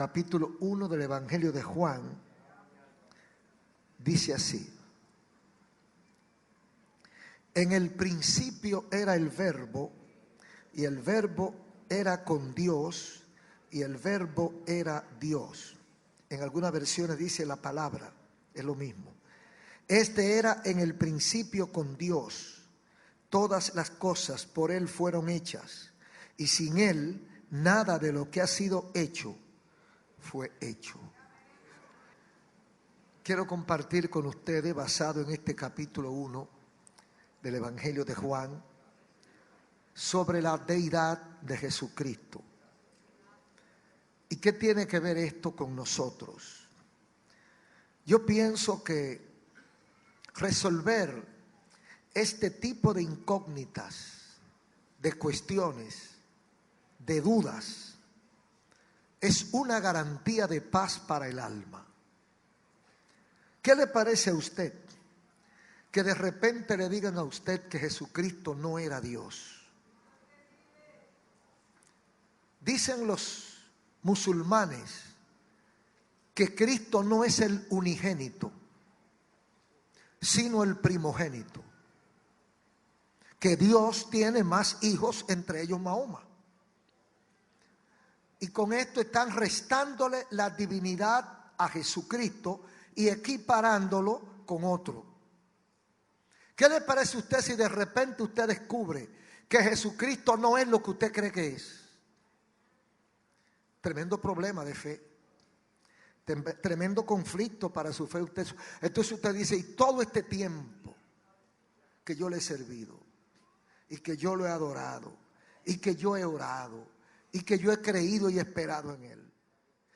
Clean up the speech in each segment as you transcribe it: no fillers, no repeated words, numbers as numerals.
capítulo 1 del Evangelio de Juan, dice así: en el principio era el Verbo, y el Verbo era con Dios, y el Verbo era Dios. En algunas versiones dice la palabra, es lo mismo. Este era en el principio con Dios. Todas las cosas por Él fueron hechas, y sin Él nada de lo que ha sido hecho fue hecho. Quiero compartir con ustedes, basado en este capítulo 1 del Evangelio de Juan, sobre la deidad de Jesucristo. ¿Y qué tiene que ver esto con nosotros? Yo pienso que resolver este tipo de incógnitas, de cuestiones, de dudas, es una garantía de paz para el alma. ¿Qué le parece a usted que de repente le digan a usted que Jesucristo no era Dios? Dicen los musulmanes que Cristo no es el unigénito, sino el primogénito, que Dios tiene más hijos, entre ellos Mahoma. Y con esto están restándole la divinidad a Jesucristo y equiparándolo con otro. ¿Qué le parece a usted si de repente usted descubre que Jesucristo no es lo que usted cree que es? Tremendo problema de fe, tremendo conflicto para su fe. Entonces usted dice: y todo este tiempo que yo le he servido, y que yo lo he adorado, y que yo he orado, y que yo he creído y esperado en Él.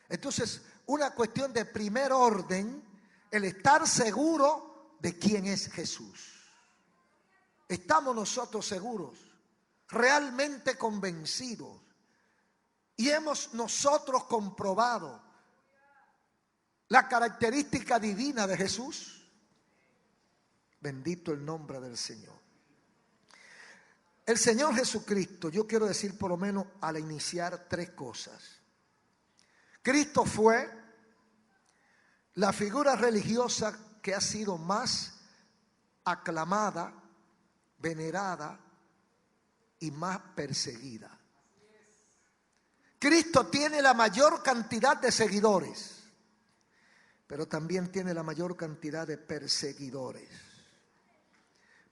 Entonces, una cuestión de primer orden, el estar seguro de quién es Jesús. ¿Estamos nosotros seguros, realmente convencidos? Y hemos nosotros comprobado la característica divina de Jesús. Bendito el nombre del Señor. El Señor Jesucristo, yo quiero decir por lo menos al iniciar tres cosas. Cristo fue la figura religiosa que ha sido más aclamada, venerada y más perseguida. Cristo tiene la mayor cantidad de seguidores, pero también tiene la mayor cantidad de perseguidores.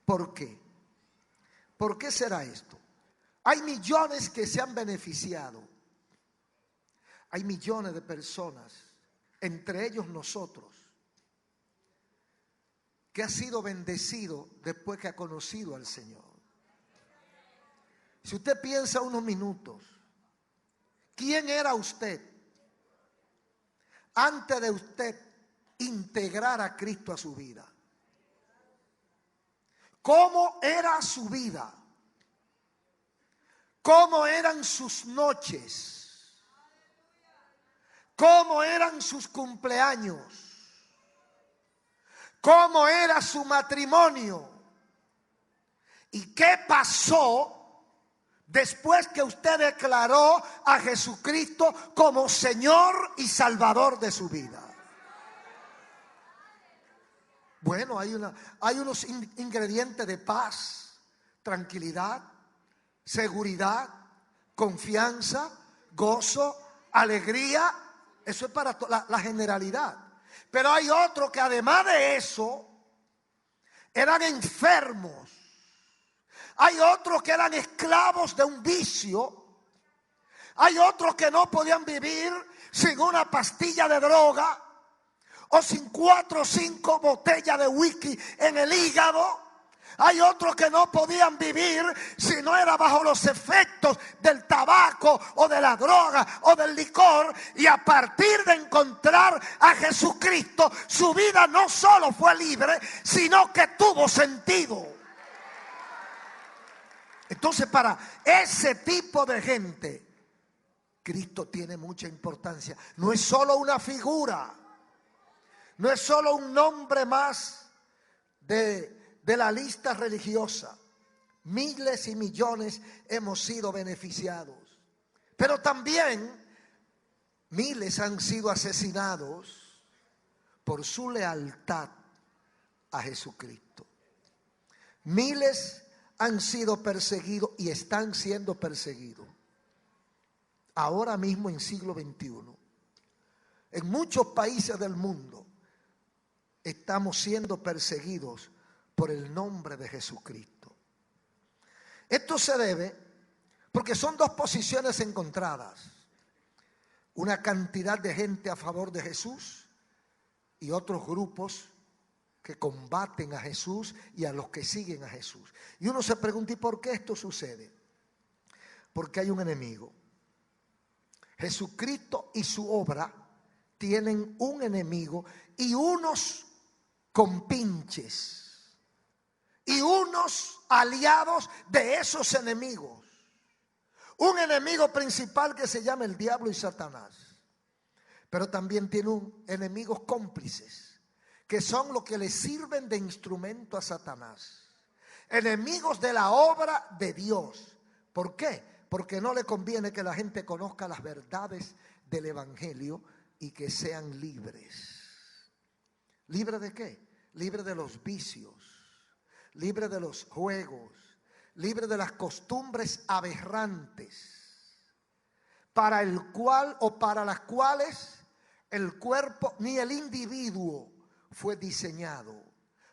¿Por qué? ¿Por qué será esto? Hay millones que se han beneficiado. Hay millones de personas, entre ellos nosotros, que ha sido bendecido después que ha conocido al Señor. Si usted piensa unos minutos, ¿quién era usted antes de usted integrar a Cristo a su vida? ¿Cómo era su vida? ¿Cómo eran sus noches? ¿Cómo eran sus cumpleaños? ¿Cómo era su matrimonio? ¿Y qué pasó después que usted declaró a Jesucristo como Señor y Salvador de su vida? Bueno, hay unos ingredientes de paz, tranquilidad, seguridad, confianza, gozo, alegría. Eso es para la generalidad. Pero hay otros que además de eso eran enfermos. Hay otros que eran esclavos de un vicio. Hay otros que no podían vivir sin una pastilla de droga o sin 4 o 5 botellas de whisky en el hígado. Hay otros que no podían vivir si no era bajo los efectos del tabaco o de la droga o del licor. Y a partir de encontrar a Jesucristo, su vida no solo fue libre, sino que tuvo sentido. Entonces, para ese tipo de gente, Cristo tiene mucha importancia. No es solo una figura, no es solo un nombre más de la lista religiosa. Miles y millones hemos sido beneficiados. Pero también Miles han sido asesinados por su lealtad a Jesucristo. Miles han sido perseguidos y están siendo perseguidos. Ahora mismo en siglo XXI, en muchos países del mundo, estamos siendo perseguidos por el nombre de Jesucristo. Esto se debe porque son dos posiciones encontradas. Una cantidad de gente a favor de Jesús y otros grupos que combaten a Jesús y a los que siguen a Jesús. Y uno se pregunta, ¿y por qué esto sucede? Porque hay un enemigo. Jesucristo y su obra tienen un enemigo y unos compinches y unos aliados de esos enemigos. Un enemigo principal que se llama el diablo y Satanás, pero también tiene enemigos cómplices que son los que le sirven de instrumento a Satanás, enemigos de la obra de Dios. ¿Por qué? Porque no le conviene que la gente conozca las verdades del evangelio y que sean libres. ¿Libre de qué? Libre de los vicios, libre de los juegos, libre de las costumbres aberrantes, para el cual o para las cuales el cuerpo ni el individuo fue diseñado.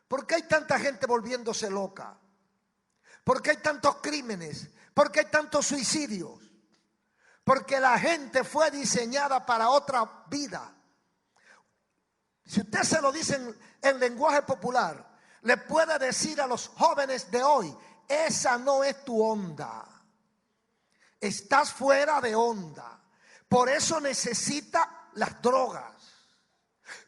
¿Por qué hay tanta gente volviéndose loca? ¿Por qué hay tantos crímenes? ¿Por qué hay tantos suicidios? Porque la gente fue diseñada para otra vida. Si usted se lo dice en lenguaje popular, le puede decir a los jóvenes de hoy: esa no es tu onda. Estás fuera de onda. Por eso necesita las drogas.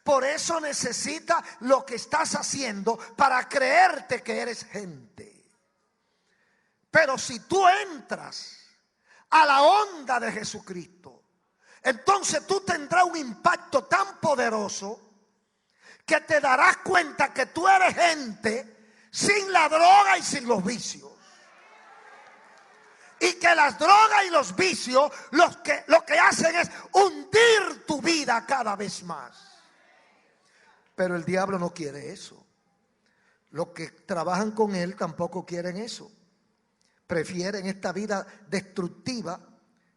Por eso necesita lo que estás haciendo para creerte que eres gente. Pero si tú entras a la onda de Jesucristo, entonces tú tendrás un impacto tan poderoso que te darás cuenta que tú eres gente sin la droga y sin los vicios. Y que las drogas y los vicios lo que hacen es hundir tu vida cada vez más. Pero el diablo no quiere eso. Los que trabajan con él tampoco quieren eso. Prefieren esta vida destructiva,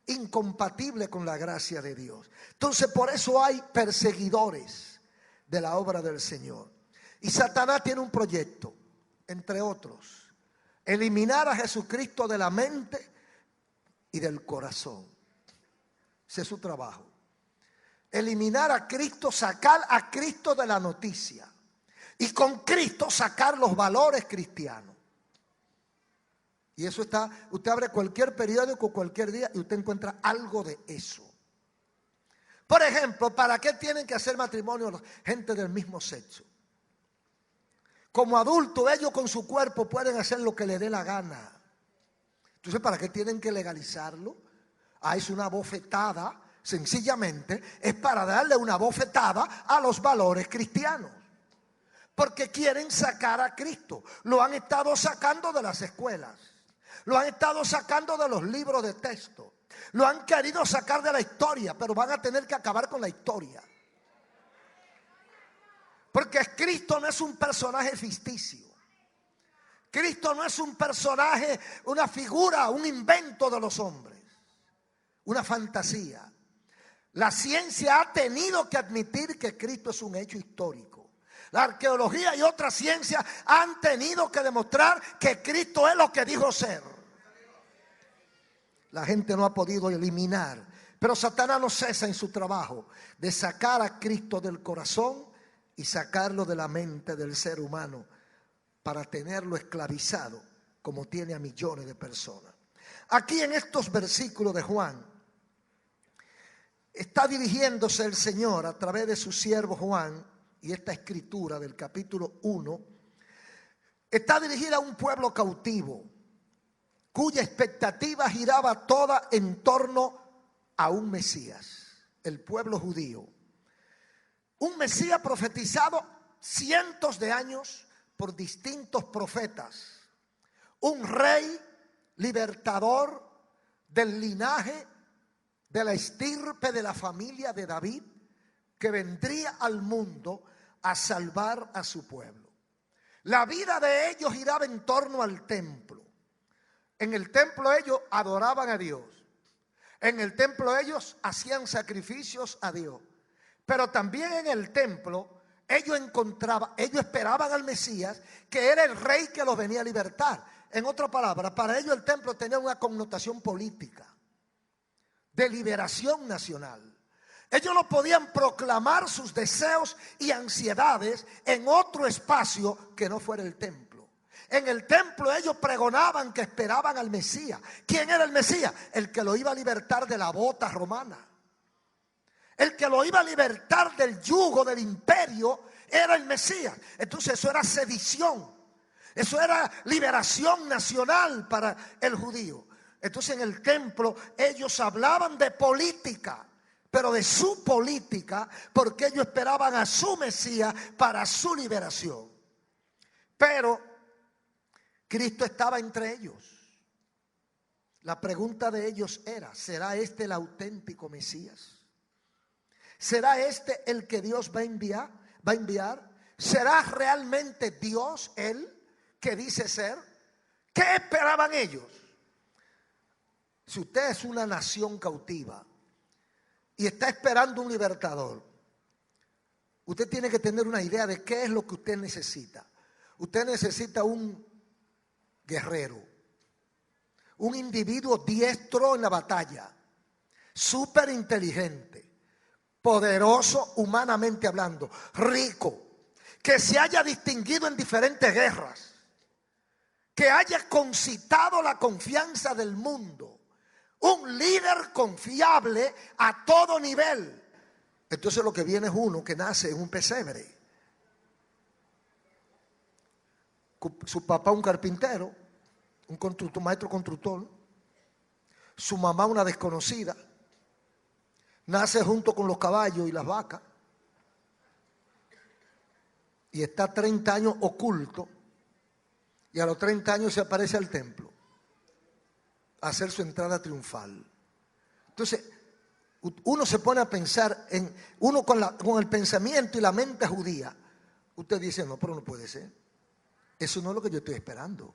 incompatible con la gracia de Dios. Entonces por eso hay perseguidores de la obra del Señor. Y Satanás tiene un proyecto, entre otros: eliminar a Jesucristo de la mente y del corazón. Ese es su trabajo. Eliminar a Cristo, sacar a Cristo de la noticia. Y con Cristo sacar los valores cristianos. Y eso está, usted abre cualquier periódico cualquier día y usted encuentra algo de eso. Por ejemplo, ¿para qué tienen que hacer matrimonio gente del mismo sexo? Como adultos ellos con su cuerpo pueden hacer lo que les dé la gana. Entonces, ¿para qué tienen que legalizarlo? Es una bofetada, sencillamente es para darle una bofetada a los valores cristianos. Porque quieren sacar a Cristo. Lo han estado sacando de las escuelas. Lo han estado sacando de los libros de texto. Lo han querido sacar de la historia, pero van a tener que acabar con la historia. Porque Cristo no es un personaje ficticio. Cristo no es un personaje, una figura, un invento de los hombres, una fantasía. La ciencia ha tenido que admitir que Cristo es un hecho histórico. La arqueología y otras ciencias han tenido que demostrar que Cristo es lo que dijo ser. La gente no ha podido eliminar, pero Satanás no cesa en su trabajo de sacar a Cristo del corazón y sacarlo de la mente del ser humano para tenerlo esclavizado como tiene a millones de personas. Aquí en estos versículos de Juan está dirigiéndose el Señor a través de su siervo Juan, y esta escritura del capítulo 1 está dirigida a un pueblo cautivo cuya expectativa giraba toda en torno a un Mesías, el pueblo judío. Un Mesías profetizado cientos de años por distintos profetas. Un rey libertador del linaje de la estirpe de la familia de David, que vendría al mundo a salvar a su pueblo. La vida de ellos giraba en torno al templo. En el templo ellos adoraban a Dios. En el templo ellos hacían sacrificios a Dios. Pero también en el templo ellos esperaban al Mesías, que era el rey que los venía a libertar. En otras palabras, para ellos el templo tenía una connotación política, de liberación nacional. Ellos no podían proclamar sus deseos y ansiedades en otro espacio que no fuera el templo. En el templo ellos pregonaban que esperaban al Mesías. ¿Quién era el Mesías? El que lo iba a libertar de la bota romana. El que lo iba a libertar del yugo del imperio era el Mesías. Entonces eso era sedición. Eso era liberación nacional para el judío. Entonces en el templo ellos hablaban de política, pero de su política, porque ellos esperaban a su Mesías para su liberación. Pero Cristo estaba entre ellos. La pregunta de ellos era: ¿será este el auténtico Mesías? ¿Será este el que Dios va a enviar? ¿Será realmente Dios él que dice ser? ¿Qué esperaban ellos? Si usted es una nación cautiva y está esperando un libertador, usted tiene que tener una idea de qué es lo que usted necesita. Usted necesita un guerrero, un individuo diestro en la batalla, súper inteligente, poderoso humanamente hablando, rico, que se haya distinguido en diferentes guerras, que haya concitado la confianza del mundo, un líder confiable a todo nivel. Entonces lo que viene es uno que nace en un pesebre. Su papá un carpintero, un maestro constructor, su mamá una desconocida, nace junto con los caballos y las vacas y está 30 años oculto, y a los 30 años se aparece al templo a hacer su entrada triunfal. Entonces uno se pone a pensar en uno con el pensamiento y la mente judía. Usted dice: no, pero no puede ser. Eso no es lo que yo estoy esperando.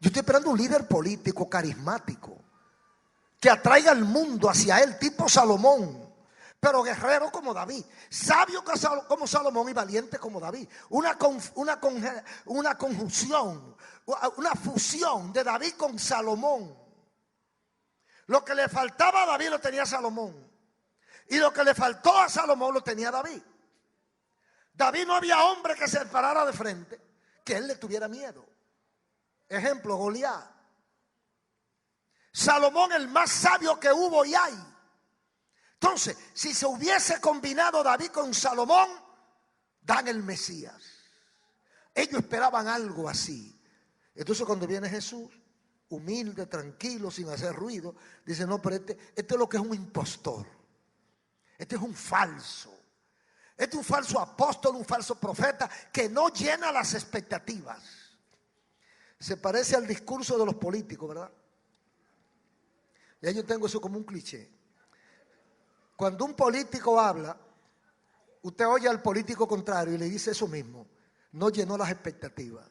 Yo estoy esperando un líder político carismático que atraiga al mundo hacia él, tipo Salomón, pero guerrero como David, sabio como Salomón y valiente como David. Una conjunción, una fusión de David con Salomón. Lo que le faltaba a David lo tenía Salomón, y lo que le faltó a Salomón lo tenía David. David no había hombre que se parara de frente que él le tuviera miedo. Ejemplo, Goliat. Salomón, el más sabio que hubo y hay. Entonces, si se hubiese combinado David con Salomón, dan el Mesías. Ellos esperaban algo así. Entonces cuando viene Jesús, humilde, tranquilo, sin hacer ruido, dice: no, pero este es lo que es un impostor. Este es un falso. Este es un falso apóstol, un falso profeta que no llena las expectativas. Se parece al discurso de los políticos, ¿verdad? Ya yo tengo eso como un cliché. Cuando un político habla, usted oye al político contrario y le dice eso mismo: no llenó las expectativas.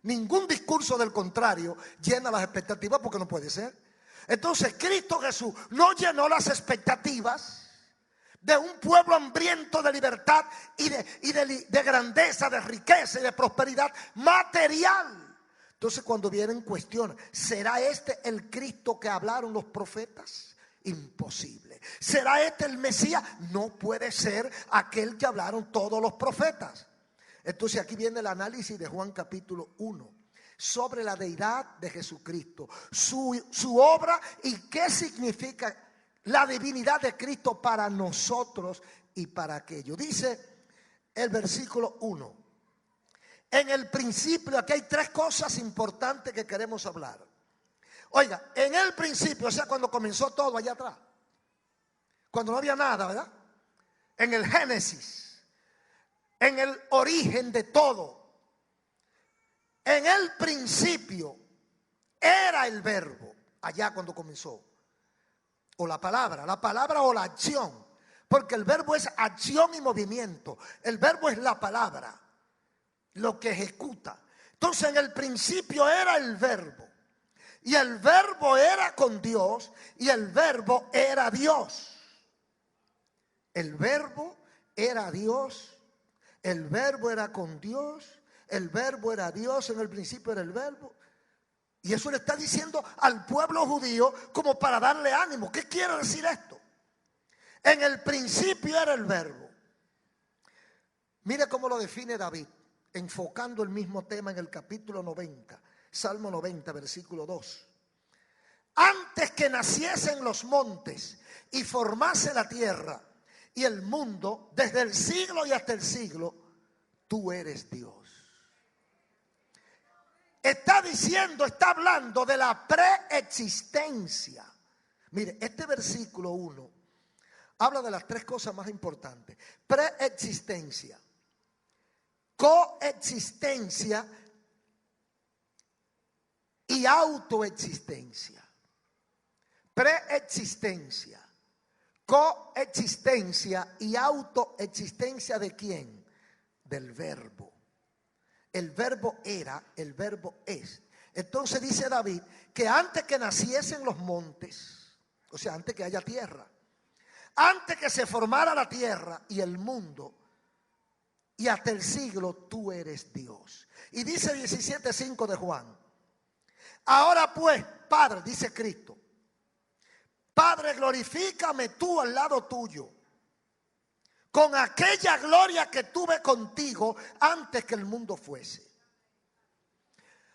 Ningún discurso del contrario llena las expectativas, porque no puede ser. Entonces Cristo Jesús no llenó las expectativas de un pueblo hambriento de libertad y de grandeza, de riqueza y de prosperidad material. Entonces cuando vienen cuestiones: ¿será este el Cristo que hablaron los profetas? Imposible. ¿Será este el Mesías? No puede ser aquel que hablaron todos los profetas. Entonces aquí viene el análisis de Juan capítulo 1 sobre la deidad de Jesucristo, su obra y qué significa la divinidad de Cristo para nosotros y para aquello. Dice el versículo 1: en el principio. Aquí hay tres cosas importantes que queremos hablar. Oiga, en el principio, o sea, cuando comenzó todo allá atrás, cuando no había nada, ¿verdad? En el Génesis, en el origen de todo, en el principio era el verbo, allá cuando comenzó. o la palabra o la acción, porque el verbo es acción y movimiento. El verbo es la palabra, lo que ejecuta. Entonces en el principio era el verbo, y el verbo era con Dios, y el verbo era Dios. El verbo era Dios, el verbo era con Dios, el verbo era Dios, en el principio era el verbo. Y eso le está diciendo al pueblo judío como para darle ánimo. ¿Qué quiere decir esto? En el principio era el verbo. Mire cómo lo define David, enfocando el mismo tema en el capítulo 90, Salmo 90, versículo 2. Antes que naciesen los montes y formase la tierra y el mundo, desde el siglo y hasta el siglo, tú eres Dios. Está diciendo, está hablando de la preexistencia. Mire, este versículo 1 habla de las tres cosas más importantes: preexistencia, coexistencia y autoexistencia. Preexistencia, coexistencia y autoexistencia. ¿De quién? Del verbo. El verbo era, el verbo es. Entonces dice David que antes que naciesen los montes, o sea, antes que haya tierra, antes que se formara la tierra y el mundo, y hasta el siglo, tú eres Dios. Y dice 17:5 de Juan: ahora pues, Padre, dice Cristo, Padre, glorifícame tú al lado tuyo, con aquella gloria que tuve contigo antes que el mundo fuese.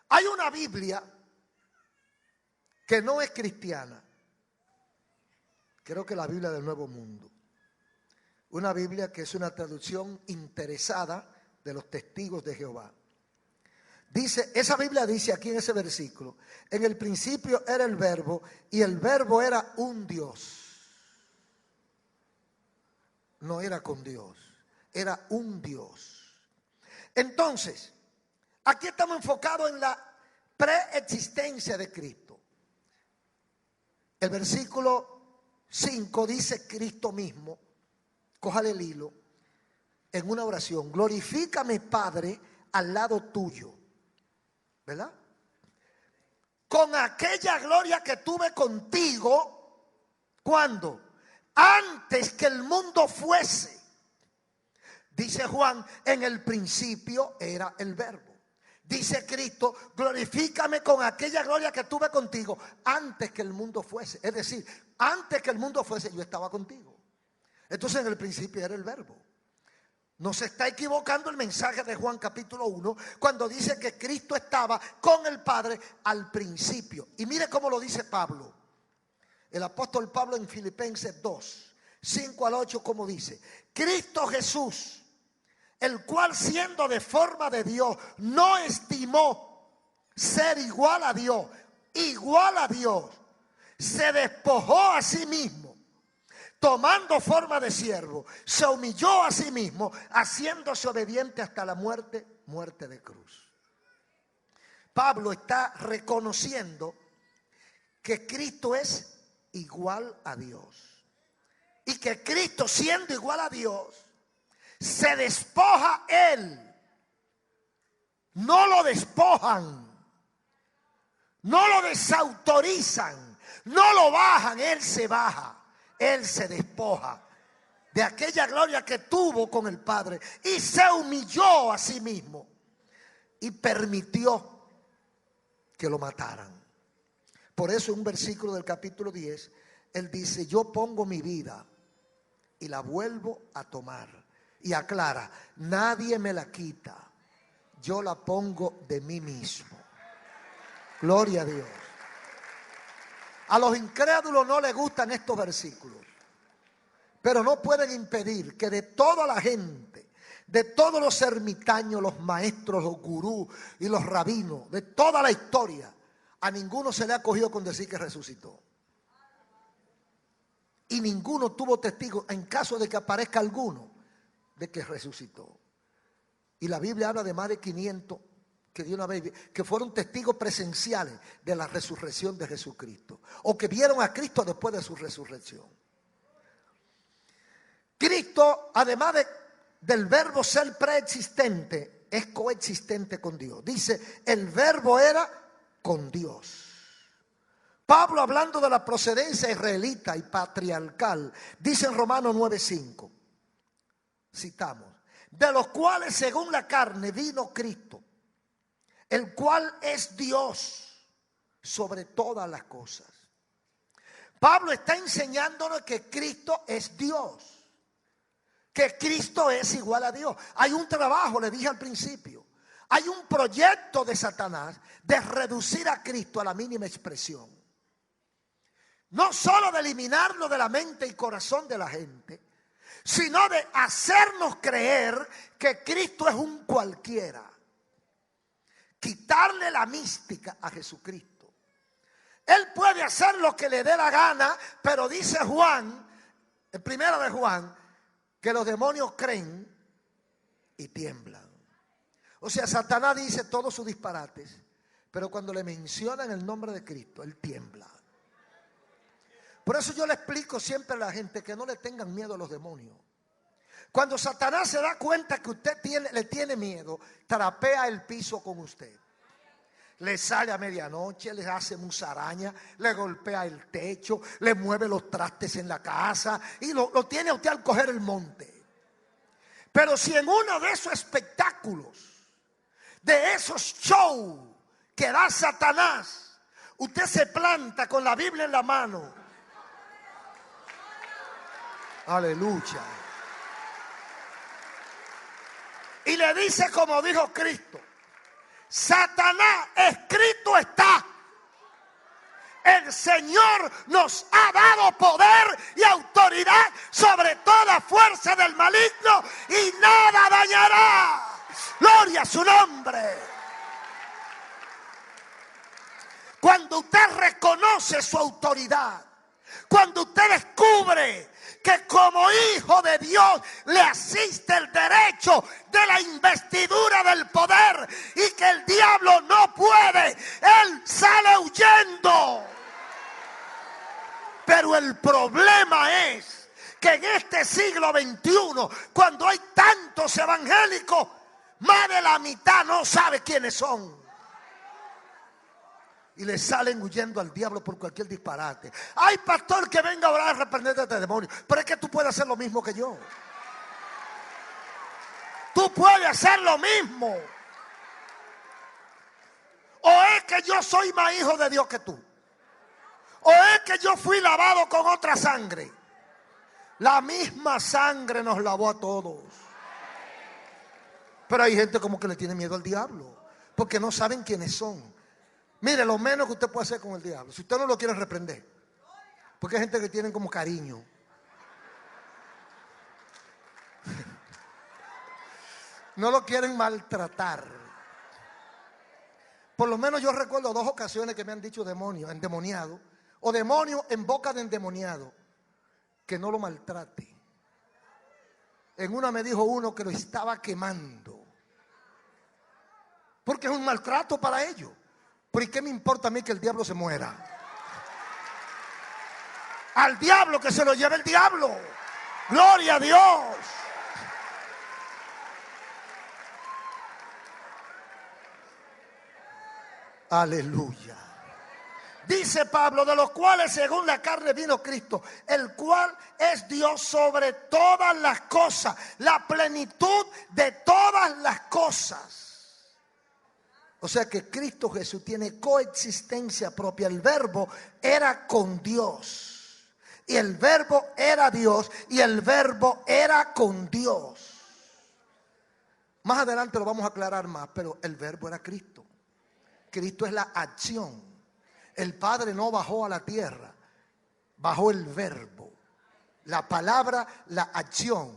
Hay una Biblia que no es cristiana, creo que la Biblia del Nuevo Mundo, una Biblia que es una traducción interesada de los testigos de Jehová. Dice, esa Biblia dice aquí en ese versículo: en el principio era el verbo y el verbo era un Dios. No era con Dios, era un Dios. Entonces, aquí estamos enfocados en la preexistencia de Cristo. El versículo 5 dice Cristo mismo, cójale el hilo, en una oración: glorifícame, Padre, al lado tuyo, ¿verdad? Con aquella gloria que tuve contigo, ¿cuándo? Antes que el mundo fuese. Dice Juan, en el principio era el verbo. Dice Cristo, glorifícame con aquella gloria que tuve contigo antes que el mundo fuese. Es decir, antes que el mundo fuese yo estaba contigo. Entonces en el principio era el verbo. No se está equivocando el mensaje de Juan capítulo 1 cuando dice que Cristo estaba con el Padre al principio. Y mire cómo lo dice Pablo. El apóstol Pablo en Filipenses 2, 5 al 8, como dice: Cristo Jesús, el cual siendo de forma de Dios, no estimó ser igual a Dios, se despojó a sí mismo, tomando forma de siervo, se humilló a sí mismo, haciéndose obediente hasta la muerte de cruz. Pablo está reconociendo que Cristo es igual a Dios, y que Cristo, siendo igual a Dios, se despoja Él. No lo despojan, no lo desautorizan, no lo bajan. Él se baja, Él se despoja de aquella gloria que tuvo con el Padre y se humilló a sí mismo y permitió que lo mataran. Por eso en un versículo del capítulo 10, él dice: yo pongo mi vida y la vuelvo a tomar. Y aclara: nadie me la quita, yo la pongo de mí mismo. Gloria a Dios. A los incrédulos no les gustan estos versículos, pero no pueden impedir que de toda la gente, de todos los ermitaños, los maestros, los gurús y los rabinos, de toda la historia, a ninguno se le ha cogido con decir que resucitó. Y ninguno tuvo testigo, en caso de que aparezca alguno, de que resucitó. Y la Biblia habla de más de 500 que de una vez, que fueron testigos presenciales de la resurrección de Jesucristo, o que vieron a Cristo después de su resurrección. Cristo, además del verbo ser preexistente, es coexistente con Dios. Dice, el verbo era con Dios. Pablo, hablando de la procedencia israelita y patriarcal, dice en Romanos 9:5, citamos, de los cuales según la carne vino Cristo, el cual es Dios sobre todas las cosas. Pablo está enseñándonos que Cristo es Dios, que Cristo es igual a Dios. Hay un trabajo, le dije al principio, hay un proyecto de Satanás de reducir a Cristo a la mínima expresión. No solo de eliminarlo de la mente y corazón de la gente, sino de hacernos creer que Cristo es un cualquiera. Quitarle la mística a Jesucristo. Él puede hacer lo que le dé la gana, pero dice Juan, en primera de Juan, que los demonios creen y tiemblan. O sea, Satanás dice todos sus disparates, pero cuando le mencionan el nombre de Cristo, él tiembla. Por eso yo le explico siempre a la gente que no le tengan miedo a los demonios. Cuando Satanás se da cuenta que usted le tiene miedo, trapea el piso con usted. Le sale a medianoche, le hace musaraña, le golpea el techo, le mueve los trastes en la casa y lo tiene a usted al coger el monte. Pero si en uno de esos espectáculos, de esos shows que da Satanás, usted se planta con la Biblia en la mano, aleluya, y le dice como dijo Cristo, Satanás, escrito está, el Señor nos ha dado poder y autoridad sobre toda fuerza del maligno y nada dañará. Gloria a su nombre. Cuando usted reconoce su autoridad, cuando usted descubre que como hijo de Dios le asiste el derecho de la investidura del poder y que el diablo no puede, él sale huyendo. Pero el problema es que en este siglo XXI, cuando hay tantos evangélicos, más de la mitad no sabe quiénes son. Y le salen huyendo al diablo por cualquier disparate. Ay, pastor, que venga a orar a reprender este demonio. Pero es que tú puedes hacer lo mismo que yo. Tú puedes hacer lo mismo. O es que yo soy más hijo de Dios que tú. O es que yo fui lavado con otra sangre. La misma sangre nos lavó a todos. Pero hay gente como que le tiene miedo al diablo, porque no saben quiénes son. Mire, lo menos que usted puede hacer con el diablo, si usted no lo quiere reprender, porque hay gente que tiene como cariño. No lo quieren maltratar. Por lo menos yo recuerdo 2 ocasiones que me han dicho demonio, endemoniado, o demonio en boca de endemoniado, que no lo maltrate. En una me dijo uno que lo estaba quemando, porque es un maltrato para ellos. ¿Por qué me importa a mí que el diablo se muera? Al diablo que se lo lleve el diablo. Gloria a Dios. Aleluya. Dice Pablo, de los cuales según la carne vino Cristo, el cual es Dios sobre todas las cosas, la plenitud de todas las cosas. O sea que Cristo Jesús tiene coexistencia propia. El verbo era con Dios, y el verbo era Dios, y el verbo era con Dios. Más adelante lo vamos a aclarar más, pero el verbo era Cristo. Cristo es la acción. El Padre no bajó a la tierra, bajó el verbo, la palabra, la acción,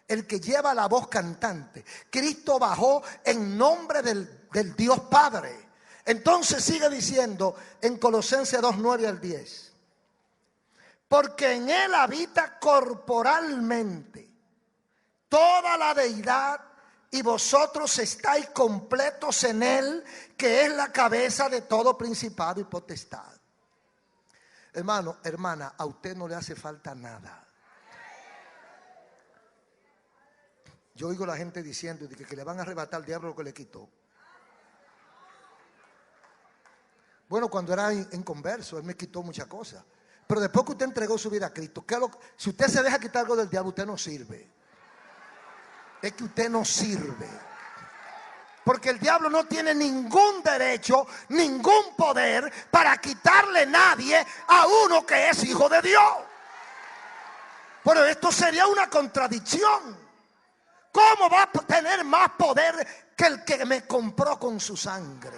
el que lleva la voz cantante. Cristo bajó en nombre del Dios Padre. Entonces sigue diciendo en Colosenses 2:9 al 10, porque en él habita corporalmente toda la deidad y vosotros estáis completos en él, que es la cabeza de todo principado y potestad. Hermano, hermana, a usted no le hace falta nada. Yo oigo a la gente diciendo que le van a arrebatar al diablo lo que le quitó. Bueno, cuando era inconverso, él me quitó muchas cosas. Pero después que usted entregó su vida a Cristo, si usted se deja quitar algo del diablo, usted no sirve. Es que usted no sirve. Porque el diablo no tiene ningún derecho, ningún poder para quitarle nadie a uno que es hijo de Dios. Pero esto sería una contradicción. ¿Cómo va a tener más poder que el que me compró con su sangre?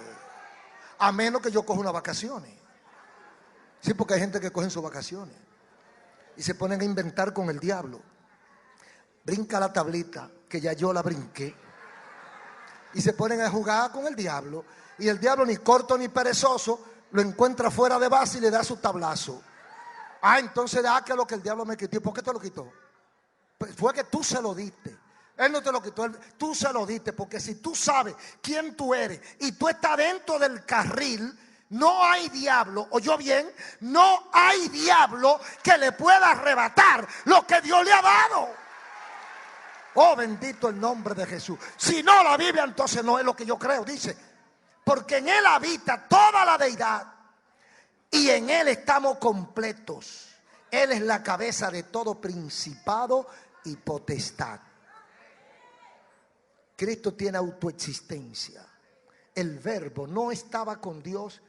A menos que yo coja unas vacaciones. Sí, porque hay gente que cogen sus vacaciones y se ponen a inventar con el diablo. Brinca la tablita, que ya yo la brinqué. Y se ponen a jugar con el diablo. Y el diablo, ni corto ni perezoso, lo encuentra fuera de base y le da su tablazo. Entonces, que es lo que el diablo me quitó. ¿Por qué te lo quitó? Pues fue que tú se lo diste. Él no te lo quitó, tú se lo diste. Porque si tú sabes quién tú eres y tú estás dentro del carril, no hay diablo, oyó bien, no hay diablo que le pueda arrebatar lo que Dios le ha dado. Oh, bendito el nombre de Jesús. Si no, la Biblia entonces no es lo que yo creo, dice. Porque en él habita toda la deidad y en él estamos completos. Él es la cabeza de todo principado y potestad. Cristo tiene autoexistencia. El Verbo no estaba con Dios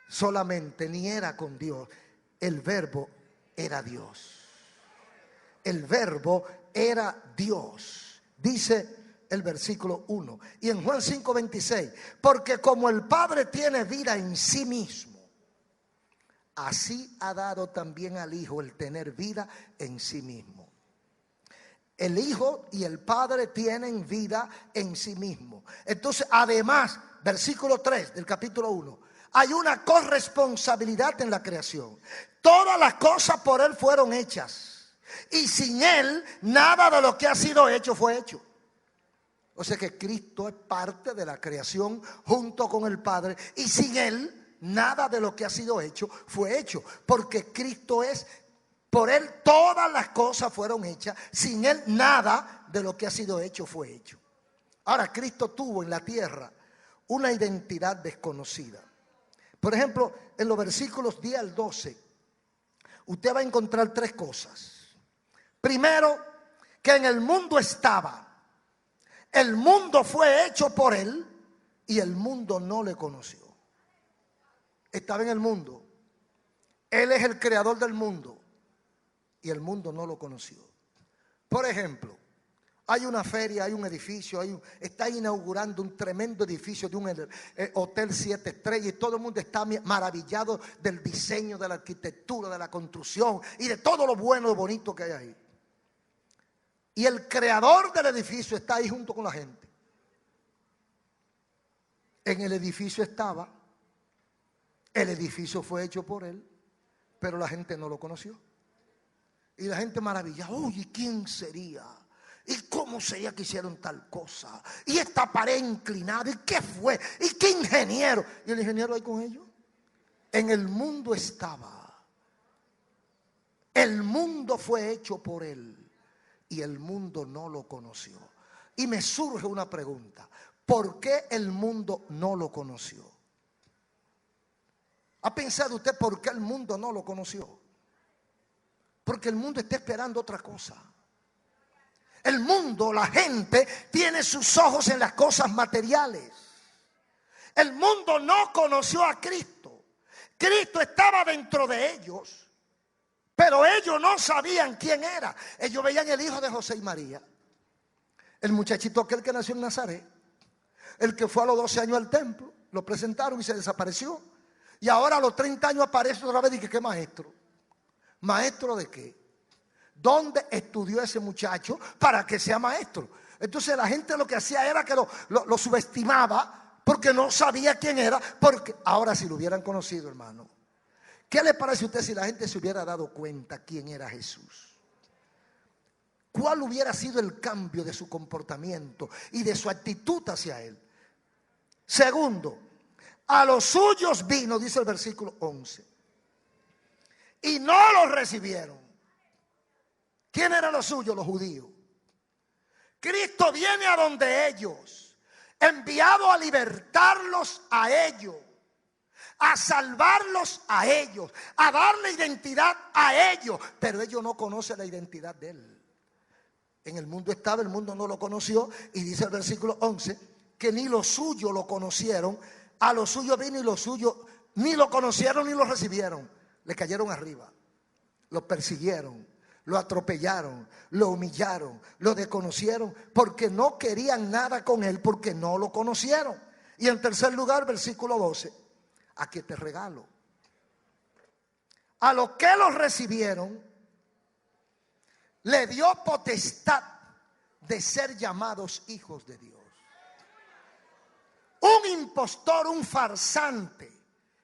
solamente, ni era con Dios. El Verbo era Dios. El Verbo era Dios. Dice el versículo 1. Y en Juan 5:26, porque como el Padre tiene vida en sí mismo, así ha dado también al Hijo el tener vida en sí mismo. El Hijo y el Padre tienen vida en sí mismo. Entonces, además, versículo 3 del capítulo 1, hay una corresponsabilidad en la creación. Todas las cosas por Él fueron hechas, y sin Él nada de lo que ha sido hecho fue hecho. O sea que Cristo es parte de la creación junto con el Padre, y sin Él nada de lo que ha sido hecho fue hecho. Porque Cristo es, por Él todas las cosas fueron hechas, sin Él nada de lo que ha sido hecho fue hecho. Ahora, Cristo tuvo en la tierra una identidad desconocida. Por ejemplo, en los versículos 10 al 12, usted va a encontrar tres cosas. Primero, que en el mundo estaba. El mundo fue hecho por Él y el mundo no le conoció. Estaba en el mundo. Él es el creador del mundo y el mundo no lo conoció. Por ejemplo, hay una feria, hay un edificio, está inaugurando un tremendo edificio de un hotel 7 estrellas y todo el mundo está maravillado del diseño, de la arquitectura, de la construcción y de todo lo bueno y bonito que hay ahí. Y el creador del edificio está ahí junto con la gente. En el edificio estaba, el edificio fue hecho por él, pero la gente no lo conoció. Y la gente maravillada, oye, ¿quién sería? ¿Y cómo sería que hicieron tal cosa? Y esta pared inclinada, ¿y qué fue? ¿Y qué ingeniero? Y el ingeniero ahí con ellos. En el mundo estaba. El mundo fue hecho por él y el mundo no lo conoció. Y me surge una pregunta. ¿Por qué el mundo no lo conoció? ¿Ha pensado usted por qué el mundo no lo conoció? Porque el mundo está esperando otra cosa. El mundo, la gente, tiene sus ojos en las cosas materiales. El mundo no conoció a Cristo. Cristo estaba dentro de ellos, pero ellos no sabían quién era. Ellos veían el hijo de José y María, el muchachito aquel que nació en Nazaret, el que fue a los 12 años al templo, lo presentaron y se desapareció. Y ahora a los 30 años aparece otra vez y dice, ¿qué maestro? ¿Maestro de qué? ¿Dónde estudió ese muchacho para que sea maestro? Entonces la gente lo que hacía era que lo subestimaba porque no sabía quién era. Porque ahora si lo hubieran conocido, hermano, ¿qué le parece a usted si la gente se hubiera dado cuenta quién era Jesús? ¿cuál hubiera sido el cambio de su comportamiento y de su actitud hacia él? Segundo, a los suyos vino, dice el versículo 11, y no los recibieron. ¿Quién eran los suyos? Los judíos. Cristo viene a donde ellos, enviado a libertarlos a ellos, a salvarlos a ellos, a darle identidad a ellos, pero ellos no conocen la identidad de él. En el mundo estaba, el mundo no lo conoció, y dice el versículo 11 que ni los suyos lo conocieron. A los suyos vino y los suyos ni lo conocieron ni lo recibieron. Le cayeron arriba, lo persiguieron, lo atropellaron, lo humillaron, lo desconocieron, porque no querían nada con él, porque no lo conocieron. Y en tercer lugar, versículo 12, aquí te regalo. A los que los recibieron, le dio potestad de ser llamados hijos de Dios. Un impostor, un farsante,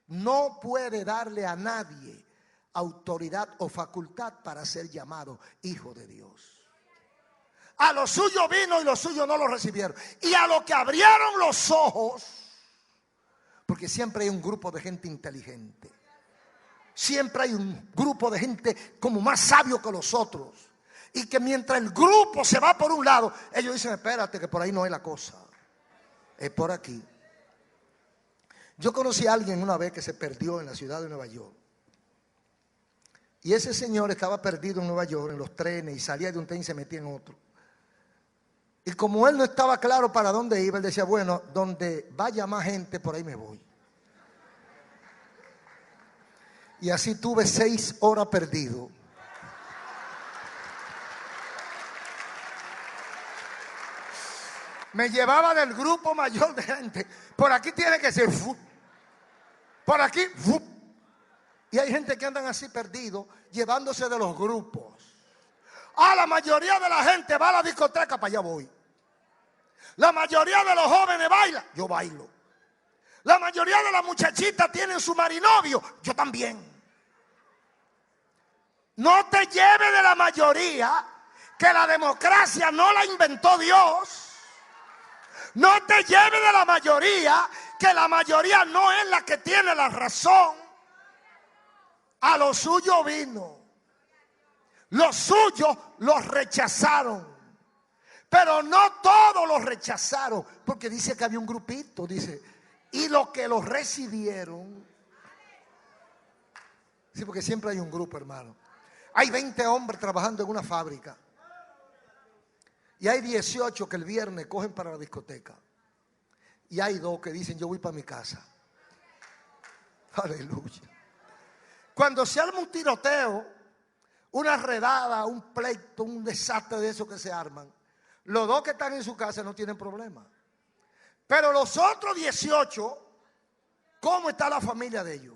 no puede darle a nadie autoridad o facultad para ser llamado hijo de Dios. A lo suyo vino y los suyos no lo recibieron. Y a los que abrieron los ojos, porque siempre hay un grupo de gente inteligente, siempre hay un grupo de gente como más sabio que los otros, y que mientras el grupo se va por un lado, ellos dicen: espérate, que por ahí no es la cosa, es por aquí. Yo conocí a alguien una vez que se perdió en la ciudad de Nueva York. Y ese señor estaba perdido en Nueva York, en los trenes, y salía de un tren y se metía en otro. Y como él no estaba claro para dónde iba, él decía: bueno, donde vaya más gente, por ahí me voy. Y así tuve 6 horas perdido. Me llevaba del grupo mayor de gente. Por aquí tiene que ser, por aquí, y hay gente que andan así perdidos, llevándose de los grupos. La mayoría de la gente va a la discoteca, para allá voy. La mayoría de los jóvenes baila, yo bailo. La mayoría de las muchachitas tienen su marinovio, yo también. No te lleves de la mayoría, que la democracia no la inventó Dios. No te lleves de la mayoría, que la mayoría no es la que tiene la razón. A lo suyo vino, los suyos los rechazaron, pero no todos los rechazaron, porque dice que había un grupito, dice, y los que los recibieron. Sí, porque siempre hay un grupo, hermano. Hay 20 hombres trabajando en una fábrica, y hay 18 que el viernes cogen para la discoteca, y hay 2 que dicen: yo voy para mi casa. Aleluya. Cuando se arma un tiroteo, una redada, un pleito, un desastre de esos que se arman, los 2 que están en su casa no tienen problema. Pero los otros 18, ¿cómo está la familia de ellos?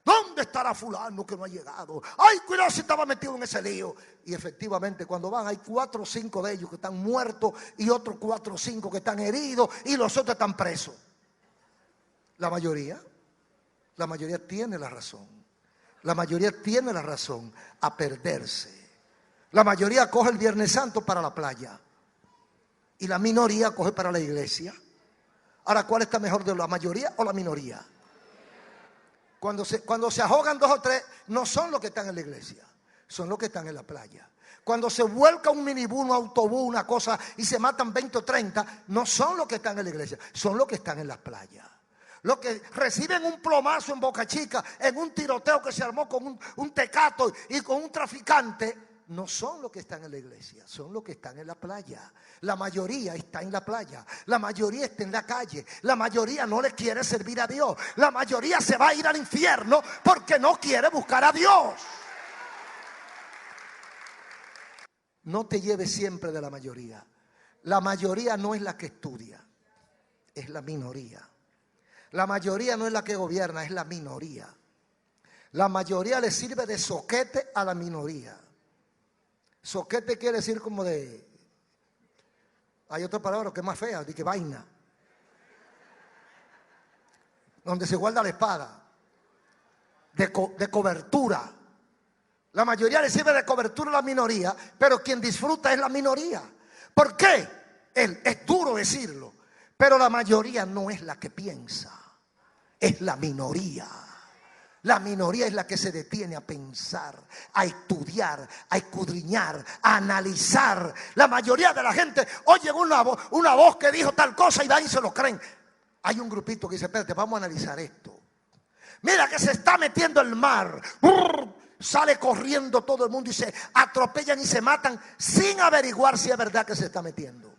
¿Dónde estará fulano que no ha llegado? Ay, cuidado si estaba metido en ese lío. Y efectivamente, cuando van, hay 4 o 5 de ellos que están muertos, y otros 4 o 5 que están heridos, y los otros están presos. La mayoría tiene la razón. La mayoría tiene la razón a perderse. La mayoría coge el Viernes Santo para la playa, y la minoría coge para la iglesia. Ahora, ¿cuál está mejor, de la mayoría o la minoría? Cuando se ahogan 2 o 3, no son los que están en la iglesia, son los que están en la playa. Cuando se vuelca un minibús, un autobús, una cosa, y se matan 20 o 30, no son los que están en la iglesia, son los que están en la playa. Los que reciben un plomazo en Boca Chica, en un tiroteo que se armó con un tecato y con un traficante, no son los que están en la iglesia, son los que están en la playa. La mayoría está en la playa, la mayoría está en la calle, la mayoría no le quiere servir a Dios, la mayoría se va a ir al infierno porque no quiere buscar a Dios. No te lleves siempre de la mayoría. La mayoría no es la que estudia, es la minoría. La mayoría no es la que gobierna, es la minoría. La mayoría le sirve de soquete a la minoría. Soquete quiere decir como de... Hay otra palabra que es más fea, de que vaina. Donde se guarda la espada. De cobertura. La mayoría le sirve de cobertura a la minoría, pero quien disfruta es la minoría. ¿Por qué? Es duro decirlo, pero la mayoría no es la que piensa, es la minoría. La minoría es la que se detiene a pensar, a estudiar, a escudriñar, a analizar. La mayoría de la gente oye una voz que dijo tal cosa y van y se lo creen. Hay un grupito que dice, espérate, vamos a analizar esto. Mira que se está metiendo el mar. Sale corriendo todo el mundo y se atropellan y se matan sin averiguar si es verdad que se está metiendo.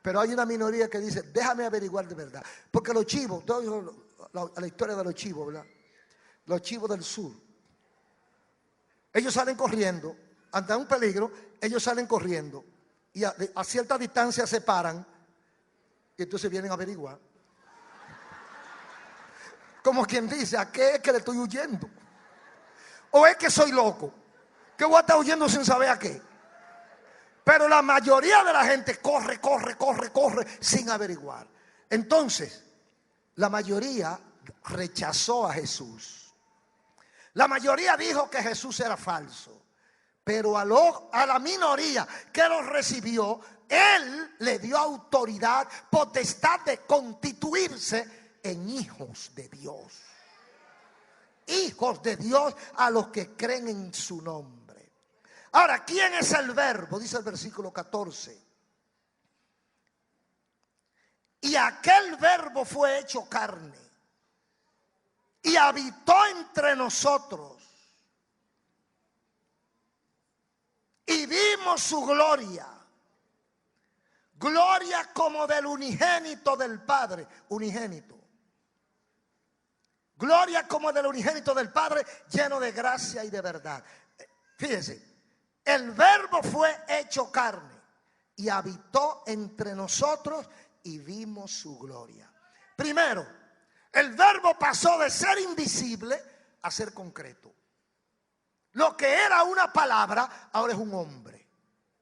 Pero hay una minoría que dice, déjame averiguar de verdad. Porque los chivos, la historia de los chivos, ¿verdad? Los chivos del sur, ellos salen corriendo, ante un peligro, ellos salen corriendo y a cierta distancia se paran y entonces vienen a averiguar. Como quien dice, ¿a qué es que le estoy huyendo? ¿O es que soy loco? ¿Que voy a estar huyendo sin saber a qué? Pero la mayoría de la gente corre sin averiguar. Entonces, la mayoría rechazó a Jesús. La mayoría dijo que Jesús era falso, pero a la minoría que lo recibió, Él le dio autoridad, potestad de constituirse en hijos de Dios. Hijos de Dios a los que creen en su nombre. Ahora, ¿quién es el verbo? Dice el versículo 14. Y aquel verbo fue hecho carne y habitó entre nosotros y vimos su gloria, gloria como del unigénito del Padre, unigénito, gloria como del unigénito del Padre, lleno de gracia y de verdad. Fíjense, el verbo fue hecho carne y habitó entre nosotros y vimos su gloria. Primero, el verbo pasó de ser invisible a ser concreto. Lo que era una palabra, ahora es un hombre.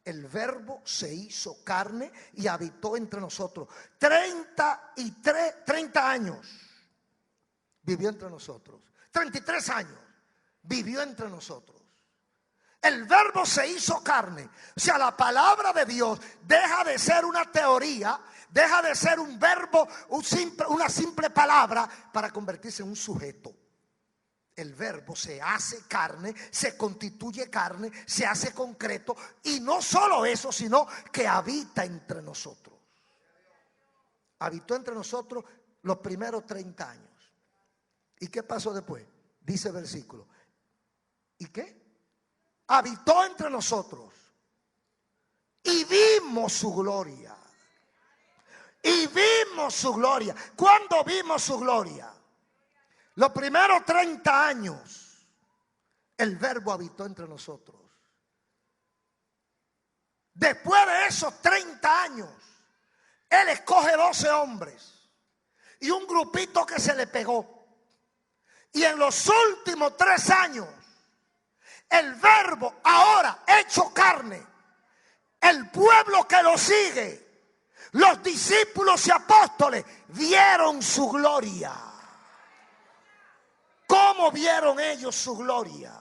El verbo se hizo carne y habitó entre nosotros. 30 años vivió entre nosotros. 33 años vivió entre nosotros. El verbo se hizo carne. O sea, la palabra de Dios deja de ser una teoría, deja de ser un verbo, una simple palabra, para convertirse en un sujeto. El verbo se hace carne, se constituye carne, se hace concreto, y no solo eso, sino que habita entre nosotros. Habitó entre nosotros los primeros 30 años. ¿Y qué pasó después? Dice el versículo. ¿Y qué? Habitó entre nosotros y vimos su gloria. Y vimos su gloria. ¿Cuándo vimos su gloria? Los primeros 30 años el verbo habitó entre nosotros. Después de esos 30 años, Él escoge 12 hombres y un grupito que se le pegó. Y en los últimos 3 años, el verbo ahora hecho carne, el pueblo que lo sigue, los discípulos y apóstoles vieron su gloria. ¿Cómo vieron ellos su gloria?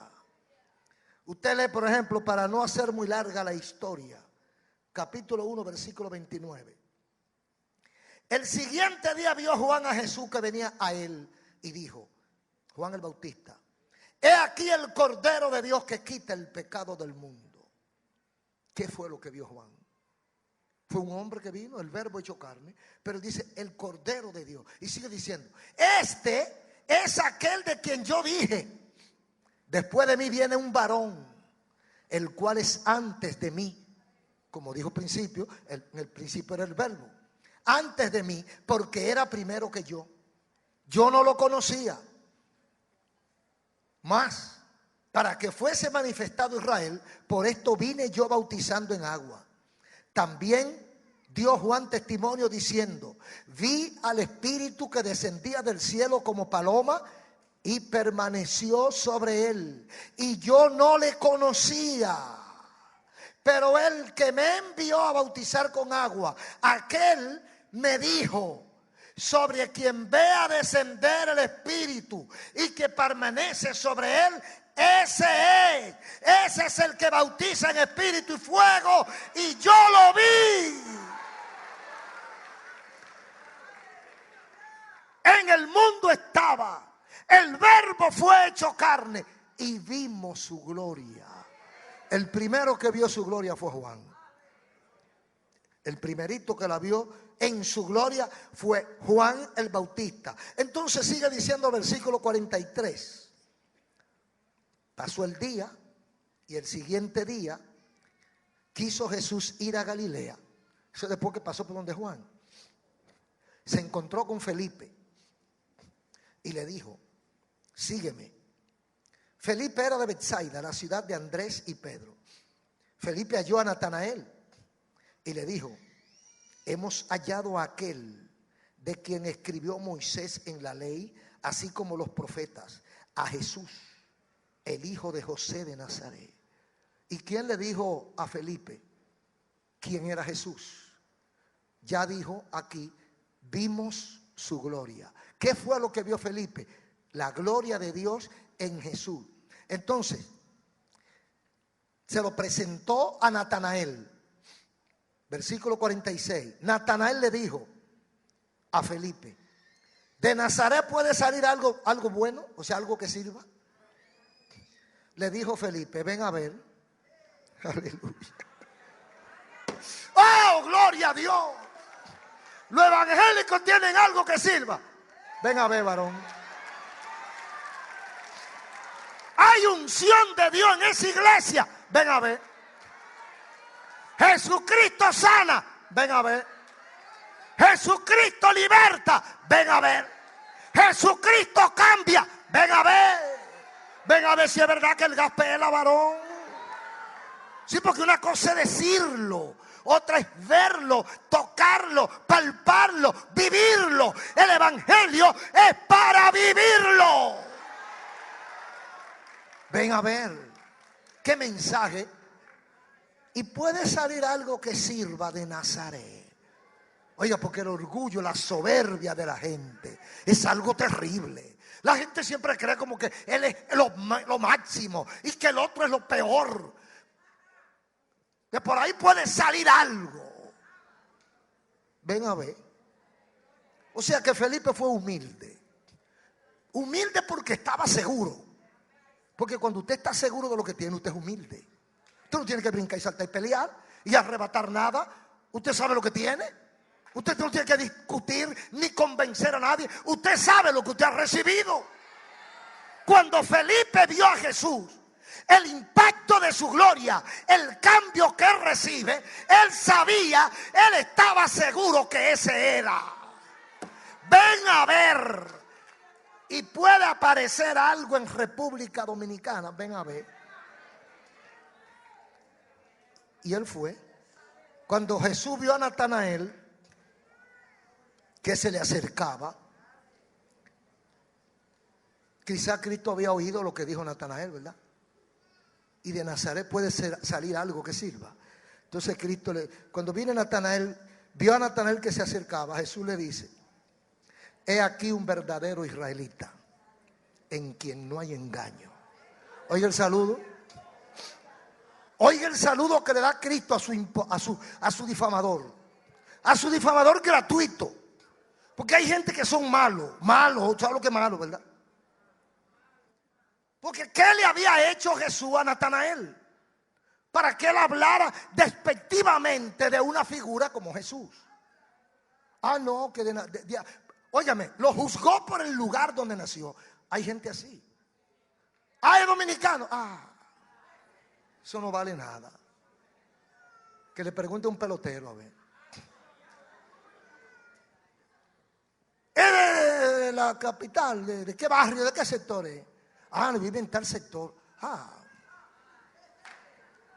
Usted lee, por ejemplo, para no hacer muy larga la historia, capítulo 1, versículo 29. El siguiente día vio Juan a Jesús que venía a él y dijo, Juan el Bautista, he aquí el Cordero de Dios que quita el pecado del mundo. ¿Qué fue lo que vio Juan? Fue un hombre que vino, el verbo hecho carne, pero dice el Cordero de Dios. Y sigue diciendo, este es aquel de quien yo dije, después de mí viene un varón, el cual es antes de mí. Como dijo al principio, en el principio era el verbo. Antes de mí, porque era primero que yo. Yo no lo conocía. Mas, para que fuese manifestado Israel, por esto vine yo bautizando en agua. También dio Juan testimonio diciendo, vi al Espíritu que descendía del cielo como paloma y permaneció sobre él. Y yo no le conocía. Pero el que me envió a bautizar con agua, aquel me dijo, sobre quien vea descender el Espíritu y que permanece sobre él, Ese es el que bautiza en espíritu y fuego, y yo lo vi. En el mundo estaba, el Verbo fue hecho carne y vimos su gloria. El primero que vio su gloria fue Juan. El primerito que la vio en su gloria fue Juan el Bautista. Entonces sigue diciendo versículo 43. Pasó el día y el siguiente día quiso Jesús ir a Galilea. Eso después que pasó por donde Juan. Se encontró con Felipe y le dijo: sígueme. Felipe era de Betsaida, la ciudad de Andrés y Pedro. Felipe halló a Natanael y le dijo: hemos hallado a aquel de quien escribió Moisés en la ley, así como los profetas, a Jesús, el hijo de José de Nazaret. ¿Y quién le dijo a Felipe quién era Jesús? Ya dijo aquí: vimos su gloria. ¿Qué fue lo que vio Felipe? La gloria de Dios en Jesús. Entonces, se lo presentó a Natanael. Versículo 46. Natanael le dijo a Felipe: ¿de Nazaret puede salir algo bueno? O sea, algo que sirva. Le dijo Felipe: ven a ver. Aleluya. ¡Oh, gloria a Dios! Los evangélicos tienen algo que sirva. Ven a ver, varón. Hay unción de Dios en esa iglesia. Ven a ver. Jesucristo sana. Ven a ver. Jesucristo liberta. Ven a ver. Jesucristo cambia. Ven a ver. Ven a ver si es verdad que el gas pela, varón. Sí, porque una cosa es decirlo, otra es verlo, tocarlo, palparlo, vivirlo. El evangelio es para vivirlo. Ven a ver qué mensaje. Y puede salir algo que sirva de Nazaret. Oiga, porque el orgullo, la soberbia de la gente es algo terrible. La gente siempre cree como que él es lo máximo y que el otro es lo peor. Que por ahí puede salir algo. Ven a ver. O sea que Felipe fue humilde. Humilde porque estaba seguro. Porque cuando usted está seguro de lo que tiene, usted es humilde. Usted no tiene que brincar y saltar y pelear y arrebatar nada. Usted sabe lo que tiene. Usted no tiene que discutir ni convencer a nadie. Usted sabe lo que usted ha recibido. Cuando Felipe vio a Jesús, el impacto de su gloria, el cambio que él recibe, él sabía, él estaba seguro que ese era. Ven a ver. Y puede aparecer algo en República Dominicana. Ven a ver. Y él fue. Cuando Jesús vio a Natanael que se le acercaba, quizá Cristo había oído lo que dijo Natanael, ¿verdad? Y de Nazaret puede salir algo que sirva. Entonces Cristo, cuando viene Natanael, vio a Natanael que se acercaba, Jesús le dice: he aquí un verdadero israelita, en quien no hay engaño. Oiga el saludo. Oiga el saludo que le da Cristo a su difamador. A su difamador gratuito. Porque hay gente que son malos. ¿Sabes lo que es malo, verdad? Porque ¿qué le había hecho Jesús a Natanael? Para que él hablara despectivamente de una figura como Jesús. Ah, no, que óigame, lo juzgó por el lugar donde nació. Hay gente así. Ah, es dominicano. Ah, eso no vale nada. Que le pregunte a un pelotero a ver. ¿Es de la capital? ¿De qué barrio? ¿De qué sector es? Ah, vive en tal sector. Ah.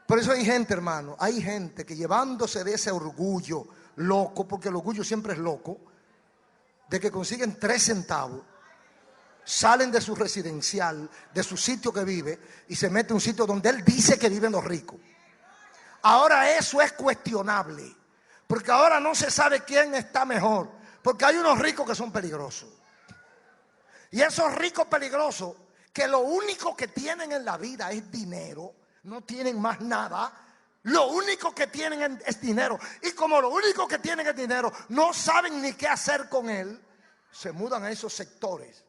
Por eso hay gente, hermano, hay gente que llevándose de ese orgullo loco, porque el orgullo siempre es loco, de que consiguen 3 centavos, salen de su residencial, de su sitio que vive, y se mete a un sitio donde él dice que viven los ricos. Ahora eso es cuestionable, porque ahora no se sabe quién está mejor, porque hay unos ricos que son peligrosos. Y esos ricos peligrosos que lo único que tienen en la vida es dinero, no tienen más nada, lo único que tienen es dinero, y como lo único que tienen es dinero, no saben ni qué hacer con él, se mudan a esos sectores.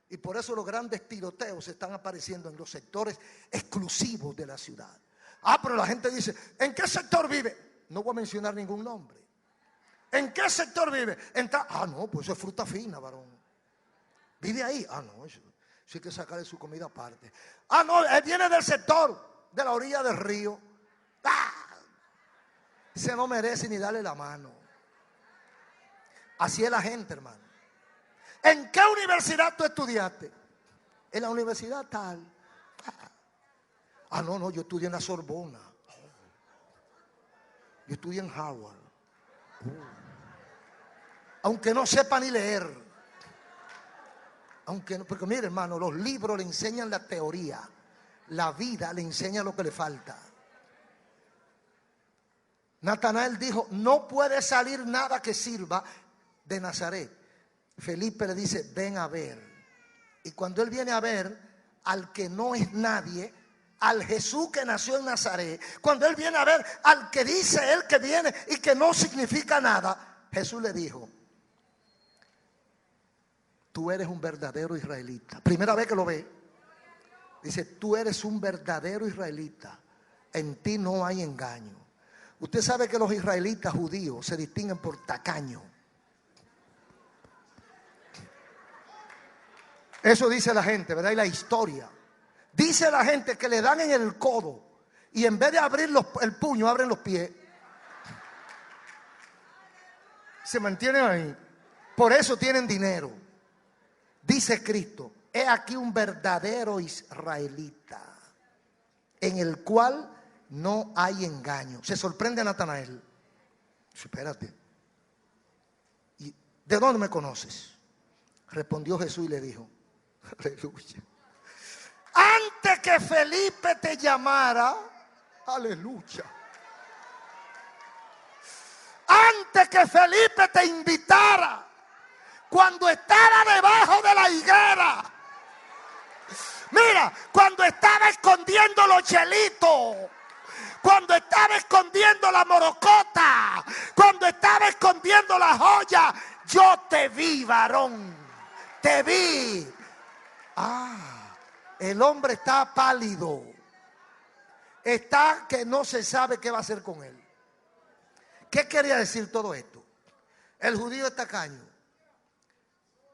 Y por eso los grandes tiroteos están apareciendo en los sectores exclusivos de la ciudad. Pero la gente dice, ¿en qué sector vive? No voy a mencionar ningún nombre. ¿En qué sector vive? No, pues eso es fruta fina, varón. ¿Vive ahí? No, eso hay que sacarle su comida aparte. No, él viene del sector de la orilla del río. Se no merece ni darle la mano. Así es la gente, hermano. ¿En qué universidad tú estudiaste? En la universidad tal. No, yo estudié en la Sorbona. Yo estudié en Harvard. Aunque no sepa ni leer. Porque mire, hermano, los libros le enseñan la teoría. La vida le enseña lo que le falta. Natanael dijo, no puede salir nada que sirva de Nazaret. Felipe le dice, ven a ver. Y cuando él viene a ver al que no es nadie, al Jesús que nació en Nazaret, cuando él viene a ver al que dice él que viene y que no significa nada, Jesús le dijo, tú eres un verdadero israelita. Primera vez que lo ve, dice, tú eres un verdadero israelita, en ti no hay engaño. Usted sabe que los israelitas judíos se distinguen por tacaño. Eso dice la gente, ¿verdad? Y la historia. Dice la gente que le dan en el codo y en vez de abrir el puño, abren los pies. ¿Se mantienen ahí? Por eso tienen dinero. Dice Cristo, he aquí un verdadero israelita, en el cual no hay engaño. Se sorprende a Natanael. Espérate. ¿Y de dónde me conoces? Respondió Jesús y le dijo, aleluya, antes que Felipe te llamara, aleluya, antes que Felipe te invitara, cuando estaba debajo de la higuera, mira, cuando estaba escondiendo los chelitos, cuando estaba escondiendo la morocota, cuando estaba escondiendo la joya, yo te vi, varón, te vi. El hombre está pálido, está que no se sabe qué va a hacer con él. ¿Qué quería decir todo esto? El judío es tacaño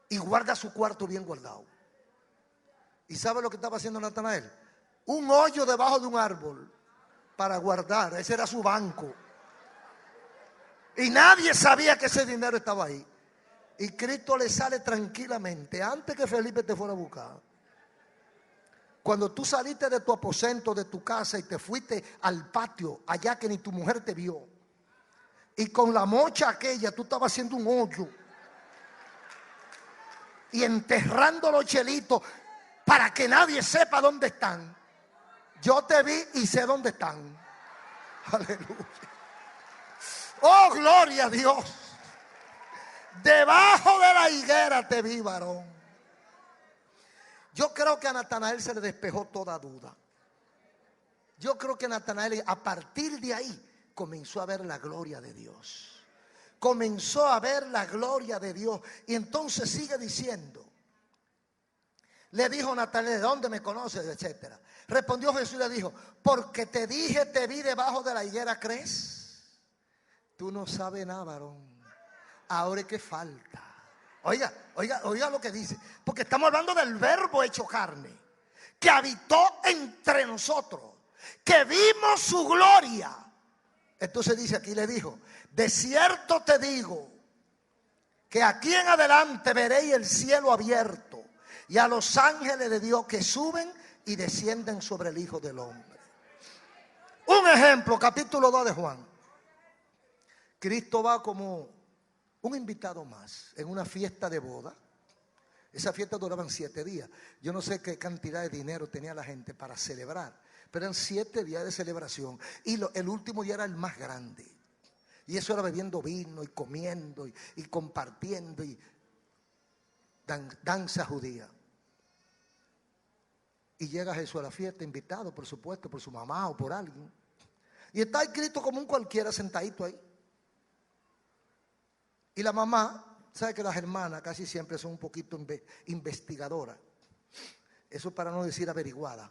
y guarda su cuarto bien guardado. ¿Y sabe lo que estaba haciendo Natanael? Un hoyo debajo de un árbol para guardar, ese era su banco. Y nadie sabía que ese dinero estaba ahí. Y Cristo le sale tranquilamente, antes que Felipe te fuera a buscar. Cuando tú saliste de tu aposento, de tu casa y te fuiste al patio, allá que ni tu mujer te vio, y con la mocha aquella tú estabas haciendo un hoyo y enterrando los chelitos para que nadie sepa dónde están. Yo te vi y sé dónde están. Aleluya. Oh, gloria a Dios. Debajo de la higuera te vi, varón. Yo creo que a Natanael se le despejó toda duda. Yo creo que Natanael a partir de ahí comenzó a ver la gloria de Dios. Comenzó a ver la gloria de Dios. Y entonces sigue diciendo. Le dijo Natanael, ¿de dónde me conoces? Etcétera. Respondió Jesús y le dijo, porque te dije, te vi debajo de la higuera, ¿crees? Tú no sabes nada, varón. Ahora es que falta. Oiga lo que dice. Porque estamos hablando del verbo hecho carne, que habitó entre nosotros, que vimos su gloria. Entonces dice aquí, le dijo, de cierto te digo, que aquí en adelante veréis el cielo abierto y a los ángeles de Dios que suben y descienden sobre el Hijo del Hombre. Un ejemplo, capítulo 2 de Juan. Cristo va como un invitado más en una fiesta de boda. Esa fiesta duraban 7 días. Yo no sé qué cantidad de dinero tenía la gente para celebrar, pero eran 7 días de celebración. Y el último día era el más grande. Y eso era bebiendo vino y comiendo y compartiendo y danza judía. Y llega Jesús a la fiesta, invitado, por supuesto, por su mamá o por alguien. Y está el Cristo como un cualquiera sentadito ahí. Y la mamá, sabe que las hermanas casi siempre son un poquito investigadoras. Eso para no decir averiguada.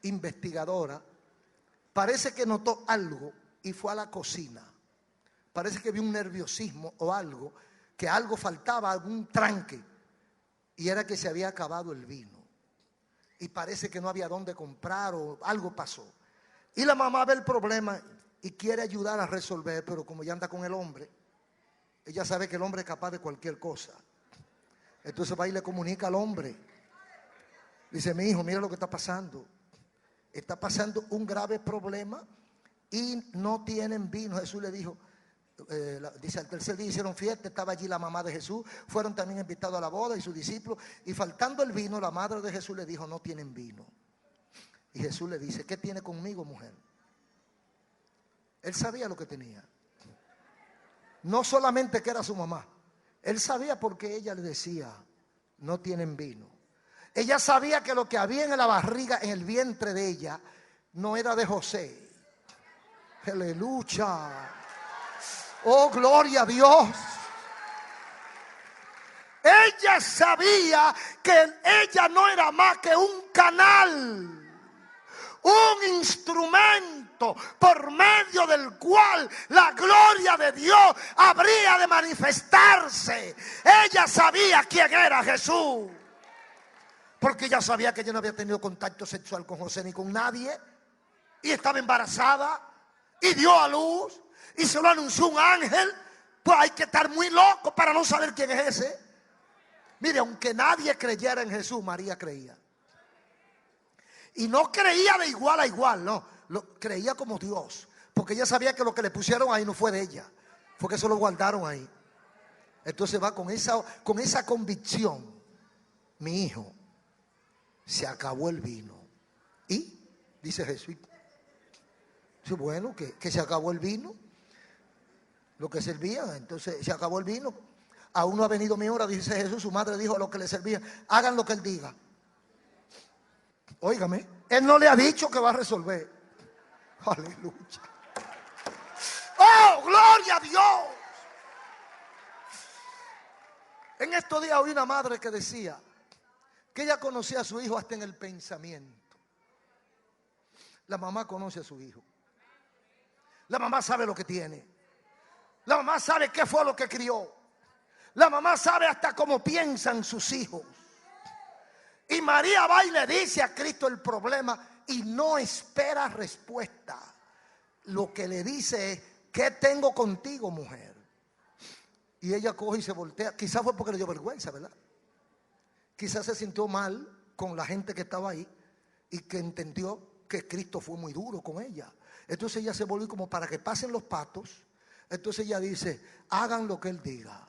Investigadora. Parece que notó algo y fue a la cocina. Parece que vio un nerviosismo o algo, que algo faltaba, algún tranque. Y era que se había acabado el vino. Y parece que no había dónde comprar o algo pasó. Y la mamá ve el problema y quiere ayudar a resolver, pero como ya anda con el hombre, ella sabe que el hombre es capaz de cualquier cosa. Entonces va y le comunica al hombre. Dice: mi hijo, mira lo que está pasando. Está pasando un grave problema y no tienen vino. Jesús le dijo, dice, al tercer día hicieron fiesta, estaba allí la mamá de Jesús, fueron también invitados a la boda y sus discípulos, y faltando el vino, la madre de Jesús le dijo: no tienen vino. Y Jesús le dice: ¿qué tiene conmigo, mujer? Él sabía lo que tenía. No solamente que era su mamá, él sabía por qué ella le decía: no tienen vino. Ella sabía que lo que había en la barriga, en el vientre de ella, no era de José. Aleluya. Oh, gloria a Dios. Ella sabía que ella no era más que un canal, un instrumento por medio del cual la gloria de Dios habría de manifestarse. Ella sabía quién era Jesús, porque ella sabía que ella no había tenido contacto sexual con José ni con nadie, y estaba embarazada y dio a luz y se lo anunció un ángel. Pues hay que estar muy loco para no saber quién es ese. Mire, aunque nadie creyera en Jesús, María creía. Y no creía de igual a igual, no, creía como Dios, porque ella sabía que lo que le pusieron ahí no fue de ella, fue que se lo guardaron ahí. Entonces va con esa convicción: mi hijo, se acabó el vino. Y dice Jesús: sí, bueno, que se acabó el vino, lo que servía, entonces se acabó el vino. Aún no ha venido mi hora, dice Jesús. Su madre dijo a los que le servían: hagan lo que él diga. Óigame, él no le ha dicho que va a resolver. Aleluya. Oh, gloria a Dios. En estos días oí una madre que decía que ella conocía a su hijo hasta en el pensamiento. La mamá conoce a su hijo. La mamá sabe lo que tiene. La mamá sabe qué fue lo que crió. La mamá sabe hasta cómo piensan sus hijos. Y María va y le dice a Cristo el problema y no espera respuesta. Lo que le dice es: ¿qué tengo contigo, mujer? Y ella coge y se voltea. Quizás fue porque le dio vergüenza, ¿verdad? Quizás se sintió mal con la gente que estaba ahí y que entendió que Cristo fue muy duro con ella. Entonces ella se volvió como para que pasen los patos. Entonces ella dice: hagan lo que él diga.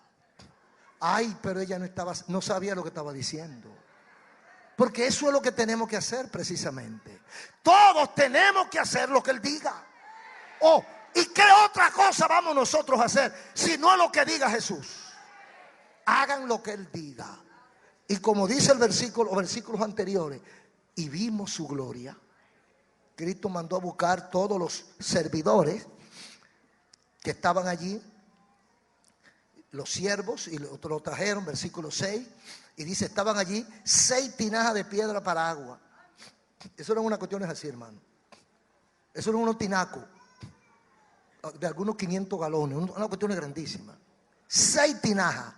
Ay, pero ella no sabía lo que estaba diciendo. Porque eso es lo que tenemos que hacer precisamente. Todos tenemos que hacer lo que él diga. Oh, ¿y qué otra cosa vamos nosotros a hacer si no es lo que diga Jesús? Hagan lo que él diga. Y como dice el versículo, los versículos anteriores: y vimos su gloria. Cristo mandó a buscar todos los servidores que estaban allí, los siervos, y lo trajeron, versículo 6. Y dice: estaban allí 6 tinajas de piedra para agua. Eso no es una cuestión así, hermano. Eso no es unos tinacos de algunos 500 galones, una cuestión grandísima. 6 tinajas.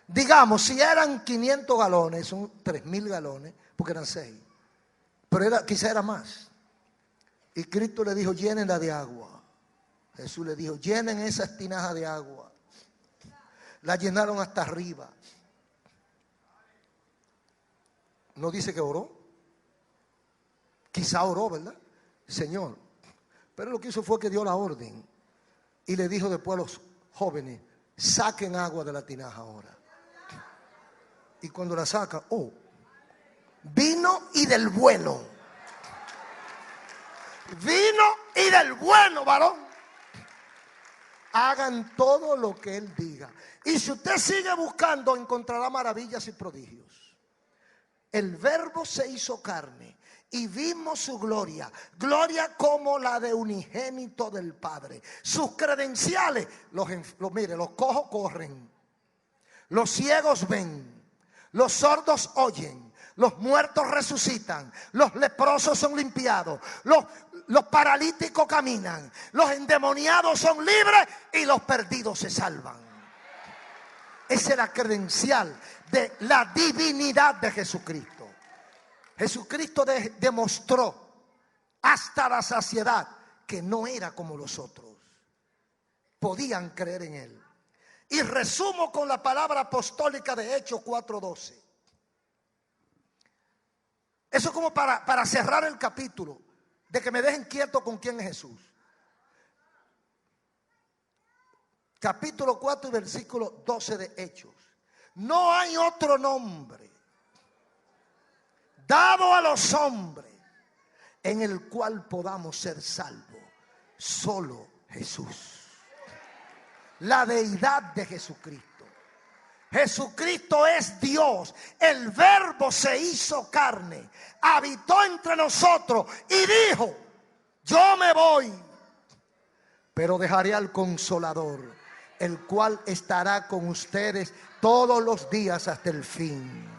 Digamos, si eran 500 galones, son 3,000 galones, porque eran 6. Pero quizá era más. Y Cristo le dijo: llénenla de agua. Jesús le dijo: llenen esas tinajas de agua. La llenaron hasta arriba. No dice que oró. Quizá oró, ¿verdad? Señor. Pero lo que hizo fue que dio la orden. Y le dijo después a los jóvenes: saquen agua de la tinaja ahora. Y cuando la sacan, oh, vino y del bueno. Vino y del bueno, varón. Hagan todo lo que él diga. Y si usted sigue buscando, encontrará maravillas y prodigios. el Verbo se hizo carne y vimos su gloria, gloria como la de unigénito del Padre. Sus credenciales, mire, los cojos corren, los ciegos ven, los sordos oyen, los muertos resucitan, los leprosos son limpiados, los paralíticos caminan, los endemoniados son libres y los perdidos se salvan. Esa es la credencial de la divinidad de Jesucristo. Jesucristo demostró hasta la saciedad que no era como los otros. Podían creer en Él. Y resumo con la palabra apostólica de Hechos 4:12. Eso es como para cerrar el capítulo, de que me dejen quieto con quién es Jesús. Capítulo 4 y versículo 12 de Hechos. No hay otro nombre dado a los hombres en el cual podamos ser salvos, solo Jesús. La deidad de Jesucristo. Jesucristo es Dios. El Verbo se hizo carne, habitó entre nosotros y dijo: yo me voy, pero dejaré al Consolador, el cual estará con ustedes todos los días hasta el fin.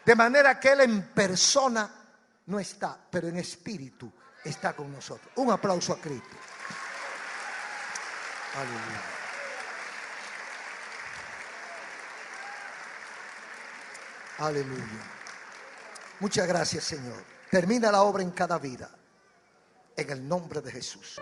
De manera que Él en persona no está, pero en espíritu está con nosotros. Un aplauso a Cristo. Aleluya. Aleluya. Muchas gracias, Señor. Termina la obra en cada vida, en el nombre de Jesús.